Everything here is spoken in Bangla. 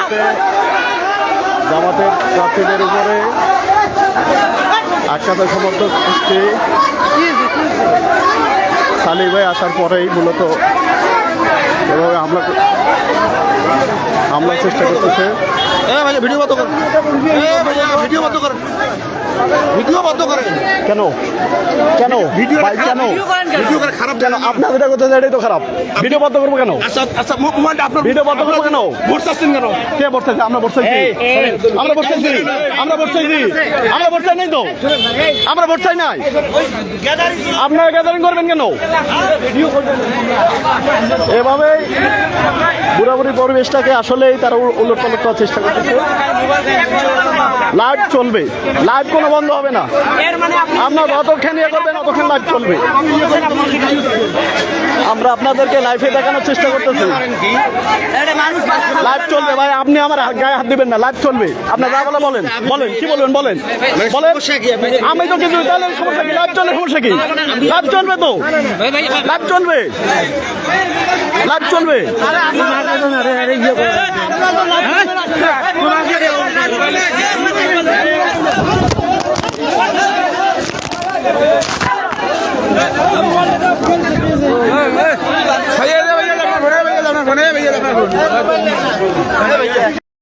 মুহূর্তে জামাতের প্রার্থীদের উপরে আখ্যাত সমর্থক সৃষ্টি সালি ভাই আসার পরেই মূলত এভাবে হামলার চেষ্টা করতেছে। ভিডিও বন্ধ করেন, ভিডিও বন্ধ করেন, ভিডিও বন্ধ করেন। কেন কেন ভিডিও ভাই কেন ভিডিও করে খারাপ কেন আপনার যেটা করতে এটাই তো খারাপ। ভিডিও বন্ধ করবো কেন? আচ্ছা আচ্ছা মোবাইলটা আপনার ভিডিও বন্ধ করবো কেন? ভোট চাচ্ছেন কেন? কে ভোট চাইছে? আমরা ভোট চাইছি, আমরা ভোট চাইছি, আমরা ভোট চাইছি, আমরা ভোট চাই নাই তো, আমরা ভোট চাই নাই। আপনারা গ্যাদারিং করবেন কেন? এভাবে বুড়াবুড়ি পরিবেশটাকে আসলেই তারা উলট পালট করার চেষ্টা করতেছে। লাইভ চলবে, লাইভ কোনো বন্ধ হবে না। আপনার যতক্ষণ ইয়ে করবেন ততক্ষণ লাইভ চলবে। আমরা আপনাদেরকে লাইভে দেখানোর চেষ্টা করতেছি। লাইভ চলবে ভাই, আপনি আমার গায়ে হাত দিবেন না, লাইভ চলবে। আপনার যা বলে বলেন, বলেন কি বলবেন বলেন বলেন। আমি তো কিছু তাহলে সমস্যা কি? লাইভ চলে সমস্যা কি? লাইভ চলবে তো, লাইভ চলবে, লাইভ চলবে।